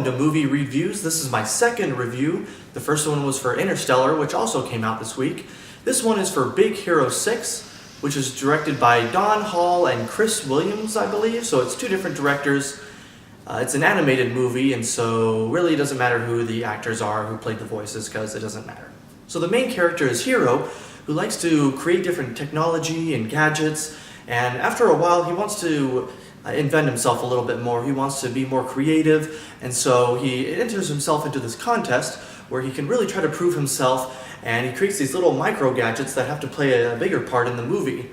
welcome to Movie Reviews. This is my second review. The first one was for Interstellar, which also came out this week. This one is for Big Hero 6, which is directed by Don Hall and Chris Williams, I believe. So it's two different directors. It's an animated movie, and so really it doesn't matter who the actors are, who played the voices, because it doesn't matter. So the main character is Hiro, who likes to create different technology and gadgets, and after a while he wants to invent himself a little bit more. He wants to be more creative, and so he enters himself into this contest where he can really try to prove himself, and he creates these little micro gadgets that have to play a bigger part in the movie.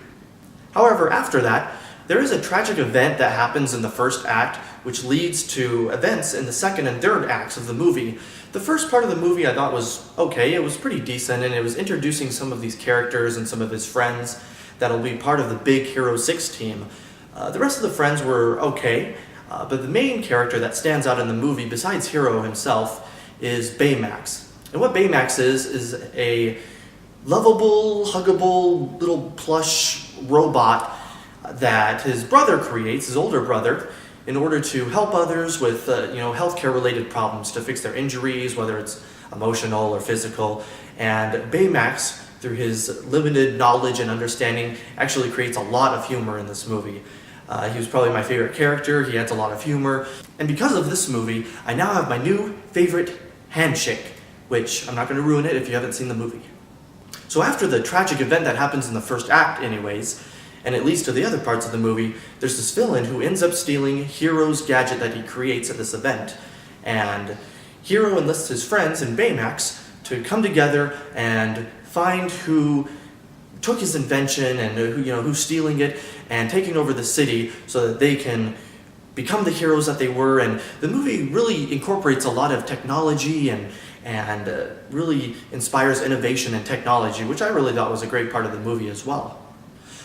However, after that, there is a tragic event that happens in the first act, which leads to events in the second and third acts of the movie. The first part of the movie I thought was okay. It was pretty decent, and it was introducing some of these characters and some of his friends that'll be part of the Big Hero 6 team. The rest of the friends were okay, but the main character that stands out in the movie, besides Hiro himself, is Baymax. And what Baymax is a lovable, huggable, little plush robot that his brother creates, his older brother, in order to help others with healthcare-related problems, to fix their injuries, whether it's emotional or physical. And Baymax, through his limited knowledge and understanding, actually creates a lot of humor in this movie. He was probably my favorite character. He adds a lot of humor. And because of this movie, I now have my new favorite handshake, which I'm not going to ruin it if you haven't seen the movie. So after the tragic event that happens in the first act anyways, and it leads to the other parts of the movie, there's this villain who ends up stealing Hiro's gadget that he creates at this event. And Hiro enlists his friends and Baymax to come together and find who took his invention and who's stealing it and taking over the city so that they can become the heroes that they were. And the movie really incorporates a lot of technology and really inspires innovation and technology, which I really thought was a great part of the movie as well.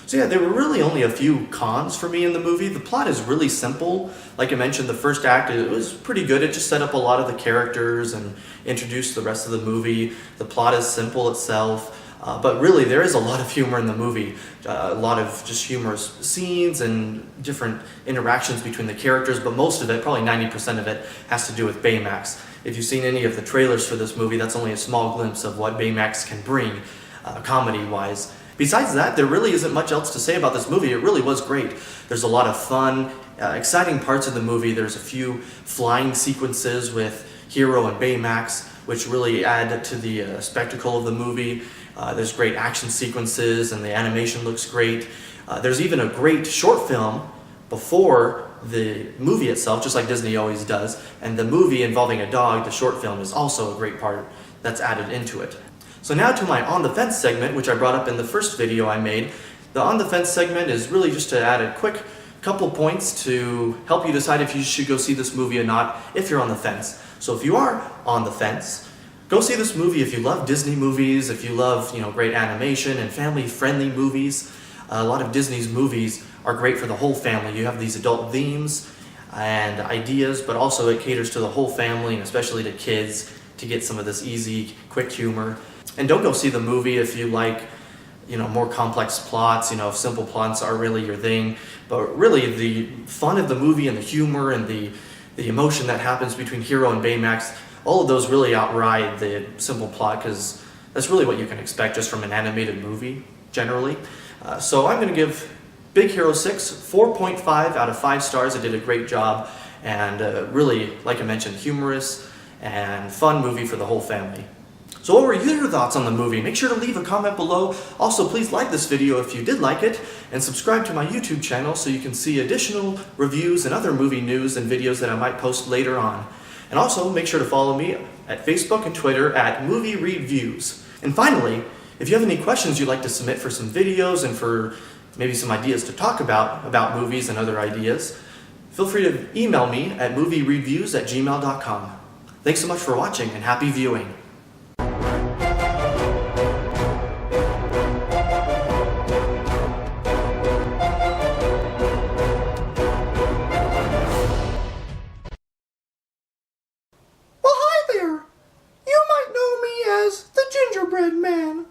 So yeah, there were really only a few cons for me in the movie. The plot is really simple. Like I mentioned, the first act, it was pretty good. It just set up a lot of the characters and introduced the rest of the movie. The plot is simple itself. But really, there is a lot of humor in the movie. A lot of just humorous scenes and different interactions between the characters, but most of it, probably 90% of it, has to do with Baymax. If you've seen any of the trailers for this movie, that's only a small glimpse of what Baymax can bring, comedy-wise. Besides that, there really isn't much else to say about this movie. It really was great. There's a lot of fun, exciting parts of the movie. There's a few flying sequences with Hiro and Baymax, which really add to the spectacle of the movie. There's great action sequences, and the animation looks great. There's even a great short film before the movie itself, just like Disney always does. And the movie involving a dog, the short film, is also a great part that's added into it. So now to my On the Fence segment, which I brought up in the first video I made. The On the Fence segment is really just to add a quick couple points to help you decide if you should go see this movie or not if you're on the fence. So if you are on the fence, go see this movie if you love Disney movies, if you love great animation and family-friendly movies. A lot of Disney's movies are great for the whole family. You have these adult themes and ideas, but also it caters to the whole family, and especially to kids, to get some of this easy, quick humor. And don't go see the movie if you like, more complex plots, if simple plots are really your thing. But really, the fun of the movie and the humor and the emotion that happens between Hiro and Baymax, all of those really outride the simple plot, because that's really what you can expect just from an animated movie, generally. So I'm going to give Big Hero 6 4.5 out of 5 stars. It did a great job, and really, like I mentioned, humorous and fun movie for the whole family. So what were your thoughts on the movie? Make sure to leave a comment below. Also, please like this video if you did like it, and subscribe to my YouTube channel so you can see additional reviews and other movie news and videos that I might post later on. And also, make sure to follow me at Facebook and Twitter at Movie Reedviews. And finally, if you have any questions you'd like to submit for some videos and for maybe some ideas to talk about movies and other ideas, feel free to email me at moviereedviews@gmail.com. Thanks so much for watching, and happy viewing. As the gingerbread man.